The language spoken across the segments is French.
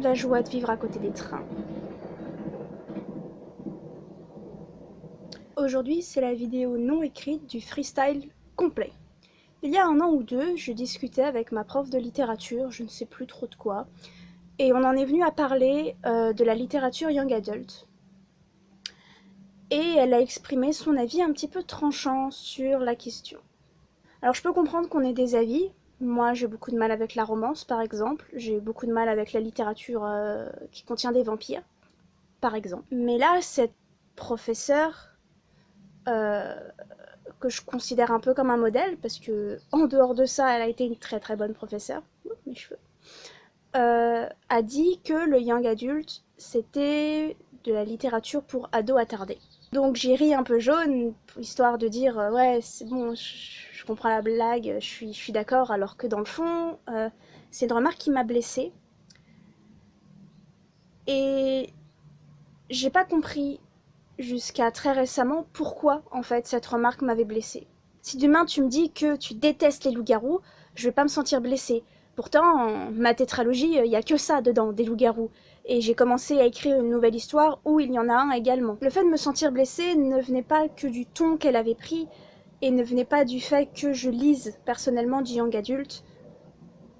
la joie de vivre à côté des trains. Aujourd'hui, c'est la vidéo non écrite du freestyle complet. Il y a 1 an ou 2, je discutais avec ma prof de littérature, je ne sais plus trop de quoi, et on en est venu à parler de la littérature young adult. Et elle a exprimé son avis un petit peu tranchant sur la question. Alors je peux comprendre qu'on ait des avis. Moi, j'ai beaucoup de mal avec la romance, par exemple. J'ai beaucoup de mal avec la littérature qui contient des vampires, par exemple. Mais là, cette professeure, euh, que je considère un peu comme un modèle, parce que en dehors de ça, elle a été une très très bonne professeure, mes cheveux, a dit que le young adult, c'était de la littérature pour ados attardés. Donc j'ai ri un peu jaune, histoire de dire ouais, c'est bon, je comprends la blague, je suis d'accord, alors que dans le fond, c'est une remarque qui m'a blessée. Et j'ai pas compris jusqu'à très récemment pourquoi en fait cette remarque m'avait blessée. Si demain tu me dis que tu détestes les loups-garous, je vais pas me sentir blessée. Pourtant, ma tétralogie, il y a que ça dedans, des loups-garous. Et j'ai commencé à écrire une nouvelle histoire où il y en a un également. Le fait de me sentir blessée ne venait pas que du ton qu'elle avait pris, et ne venait pas du fait que je lise personnellement du young adulte.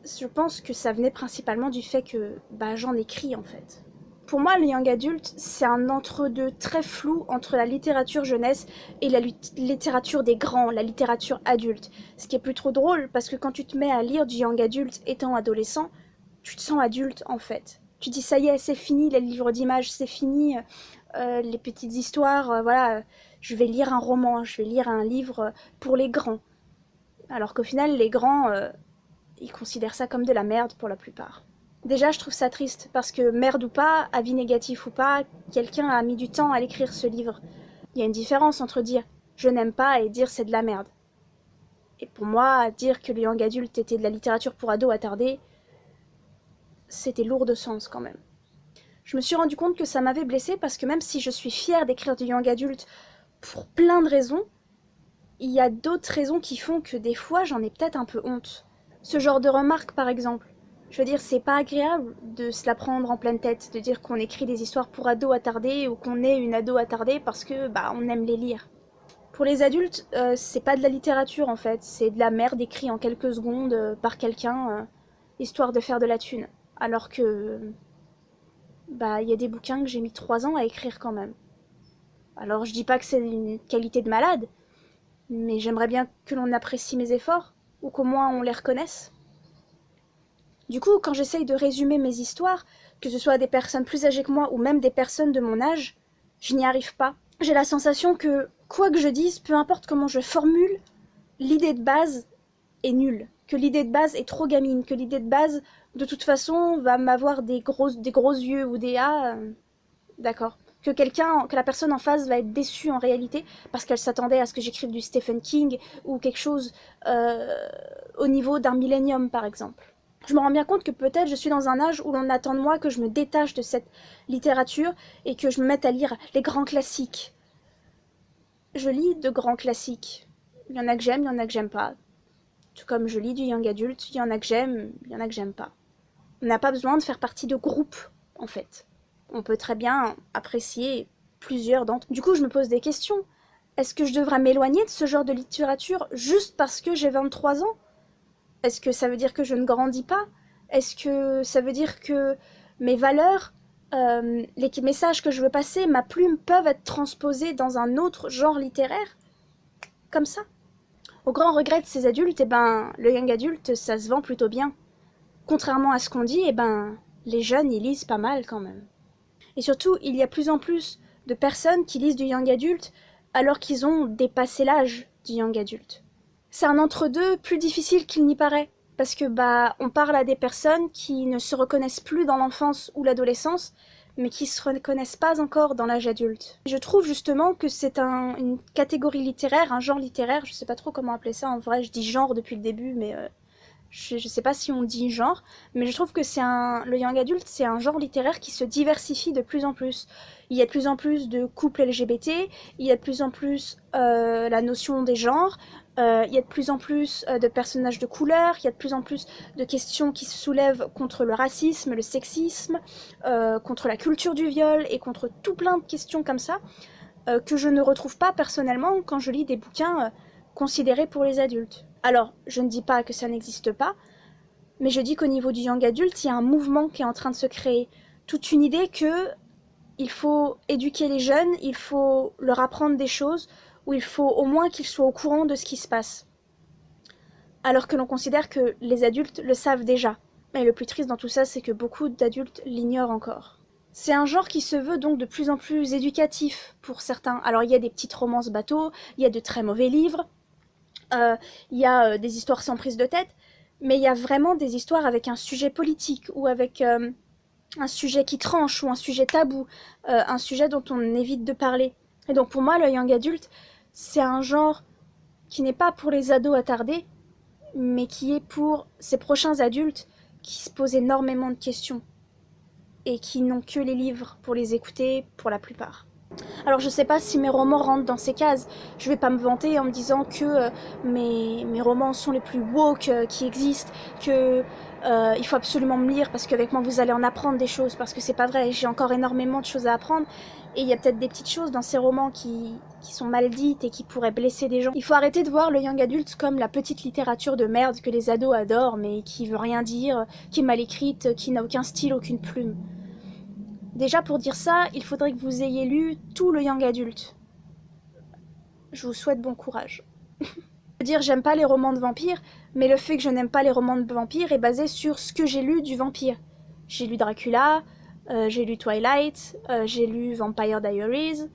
Je pense que ça venait principalement du fait que j'en écris en fait. Pour moi, le young adult, c'est un entre-deux très flou entre la littérature jeunesse et la littérature des grands, la littérature adulte. Ce qui est plus trop drôle, parce que quand tu te mets à lire du young adult étant adolescent, tu te sens adulte en fait. Tu dis ça y est, c'est fini les livres d'images, c'est fini les petites histoires, voilà, je vais lire un roman, je vais lire un livre pour les grands. Alors qu'au final, les grands, ils considèrent ça comme de la merde pour la plupart. Déjà, je trouve ça triste, parce que merde ou pas, avis négatif ou pas, quelqu'un a mis du temps à l'écrire ce livre. Il y a une différence entre dire je n'aime pas et dire c'est de la merde. Et pour moi, dire que le young adulte était de la littérature pour ados attardés, c'était lourd de sens quand même. Je me suis rendu compte que ça m'avait blessée parce que même si je suis fière d'écrire du young adulte pour plein de raisons, il y a d'autres raisons qui font que des fois j'en ai peut-être un peu honte. Ce genre de remarques par exemple. Je veux dire, c'est pas agréable de se la prendre en pleine tête, de dire qu'on écrit des histoires pour ados attardés ou qu'on est une ado attardée parce que on aime les lire. Pour les adultes, c'est pas de la littérature en fait, c'est de la merde écrite en quelques secondes par quelqu'un, histoire de faire de la thune. Alors que il y a des bouquins que j'ai mis 3 ans à écrire quand même. Alors je dis pas que c'est une qualité de malade, mais j'aimerais bien que l'on apprécie mes efforts, ou qu'au moins on les reconnaisse. Du coup, quand j'essaye de résumer mes histoires, que ce soit des personnes plus âgées que moi ou même des personnes de mon âge, je n'y arrive pas. J'ai la sensation que, quoi que je dise, peu importe comment je formule, l'idée de base est nulle. Que l'idée de base est trop gamine, que l'idée de base, de toute façon, va m'avoir des gros yeux ou des ah, d'accord. Que la personne en face va être déçue en réalité parce qu'elle s'attendait à ce que j'écrive du Stephen King ou quelque chose au niveau d'un millénium par exemple. Je me rends bien compte que peut-être je suis dans un âge où l'on attend de moi que je me détache de cette littérature et que je me mette à lire les grands classiques. Je lis de grands classiques. Il y en a que j'aime, il y en a que j'aime pas. Tout comme je lis du young adulte, il y en a que j'aime, il y en a que j'aime pas. On n'a pas besoin de faire partie de groupes, en fait. On peut très bien apprécier plusieurs d'entre eux. Du coup, je me pose des questions. Est-ce que je devrais m'éloigner de ce genre de littérature juste parce que j'ai 23 ans? Est-ce que ça veut dire que je ne grandis pas? Est-ce que ça veut dire que mes valeurs, les messages que je veux passer, ma plume peuvent être transposés dans un autre genre littéraire? Comme ça. Au grand regret de ces adultes, le young adulte, ça se vend plutôt bien. Contrairement à ce qu'on dit, les jeunes, ils lisent pas mal quand même. Et surtout, il y a plus en plus de personnes qui lisent du young adulte alors qu'ils ont dépassé l'âge du young adulte. C'est un entre-deux plus difficile qu'il n'y paraît, parce que on parle à des personnes qui ne se reconnaissent plus dans l'enfance ou l'adolescence, mais qui se reconnaissent pas encore dans l'âge adulte. Je trouve justement que c'est une catégorie littéraire, un genre littéraire, je sais pas trop comment appeler ça, en vrai je dis genre depuis le début, mais Je sais pas si on dit genre, mais je trouve que le young adult, c'est un genre littéraire qui se diversifie de plus en plus. Il y a de plus en plus de couples LGBT, il y a de plus en plus la notion des genres, il y a de plus en plus de personnages de couleur, il y a de plus en plus de questions qui se soulèvent contre le racisme, le sexisme, contre la culture du viol et contre tout plein de questions comme ça que je ne retrouve pas personnellement quand je lis des bouquins considérés pour les adultes. Alors, je ne dis pas que ça n'existe pas, mais je dis qu'au niveau du young adulte, il y a un mouvement qui est en train de se créer. Toute une idée que il faut éduquer les jeunes, il faut leur apprendre des choses, ou il faut au moins qu'ils soient au courant de ce qui se passe. Alors que l'on considère que les adultes le savent déjà. Mais le plus triste dans tout ça, c'est que beaucoup d'adultes l'ignorent encore. C'est un genre qui se veut donc de plus en plus éducatif pour certains. Alors il y a des petites romances bateaux, il y a de très mauvais livres, il y a des histoires sans prise de tête, mais il y a vraiment des histoires avec un sujet politique ou avec un sujet qui tranche ou un sujet tabou, un sujet dont on évite de parler. Et donc pour moi, le young adulte, c'est un genre qui n'est pas pour les ados attardés, mais qui est pour ces prochains adultes qui se posent énormément de questions et qui n'ont que les livres pour les écouter pour la plupart. Alors je sais pas si mes romans rentrent dans ces cases, je vais pas me vanter en me disant que mes romans sont les plus woke qui existent, que il faut absolument me lire parce qu'avec moi vous allez en apprendre des choses, parce que c'est pas vrai, j'ai encore énormément de choses à apprendre, et il y a peut-être des petites choses dans ces romans qui sont mal dites et qui pourraient blesser des gens. Il faut arrêter de voir le young adult comme la petite littérature de merde que les ados adorent, mais qui veut rien dire, qui est mal écrite, qui n'a aucun style, aucune plume. Déjà, pour dire ça, il faudrait que vous ayez lu tout le young adulte. Je vous souhaite bon courage. Je veux dire, j'aime pas les romans de vampires, mais le fait que je n'aime pas les romans de vampires est basé sur ce que j'ai lu du vampire. J'ai lu Dracula, j'ai lu Twilight, j'ai lu Vampire Diaries,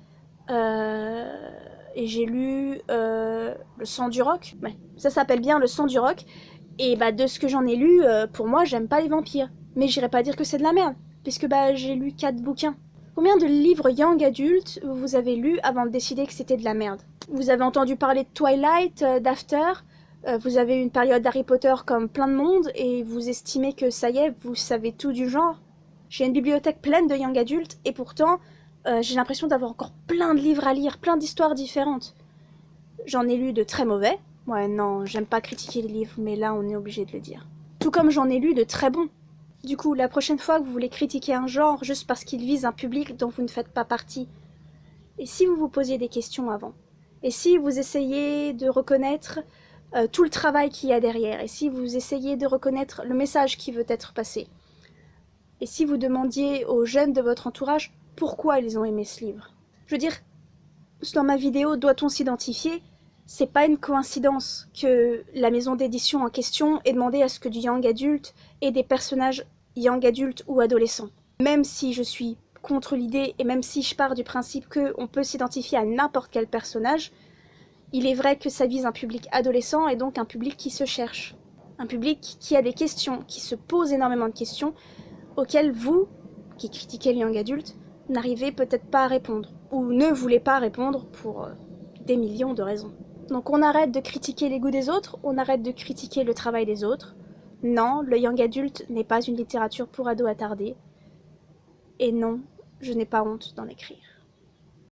et j'ai lu Le sang du roc. Ouais, ça s'appelle bien Le sang du roc. Et bah, de ce que j'en ai lu, pour moi, j'aime pas les vampires. Mais j'irais pas dire que c'est de la merde, puisque bah, j'ai lu 4 bouquins. Combien de livres young adultes vous avez lus avant de décider que c'était de la merde? Vous avez entendu parler de Twilight, d'After, vous avez eu une période d'Harry Potter comme plein de monde, et vous estimez que ça y est, vous savez tout du genre? J'ai une bibliothèque pleine de young adultes, et pourtant, j'ai l'impression d'avoir encore plein de livres à lire, plein d'histoires différentes. J'en ai lu de très mauvais. Ouais, non, j'aime pas critiquer les livres, mais là, on est obligé de le dire. Tout comme j'en ai lu de très bons. Du coup, la prochaine fois que vous voulez critiquer un genre juste parce qu'il vise un public dont vous ne faites pas partie, et si vous vous posiez des questions avant? Et si vous essayez de reconnaître tout le travail qu'il y a derrière? Et si vous essayez de reconnaître le message qui veut être passé? Et si vous demandiez aux jeunes de votre entourage pourquoi ils ont aimé ce livre? Je veux dire, dans ma vidéo Doit-on s'identifier? C'est pas une coïncidence que la maison d'édition en question ait demandé à ce que du young adulte ait des personnages young adultes ou adolescents. Même si je suis contre l'idée et même si je pars du principe qu'on peut s'identifier à n'importe quel personnage, il est vrai que ça vise un public adolescent et donc un public qui se cherche. Un public qui a des questions, qui se pose énormément de questions, auxquelles vous, qui critiquez le young adulte, n'arrivez peut-être pas à répondre, ou ne voulez pas répondre pour des millions de raisons. Donc on arrête de critiquer les goûts des autres, on arrête de critiquer le travail des autres. Non, le young adulte n'est pas une littérature pour ados attardés. Et non, je n'ai pas honte d'en écrire.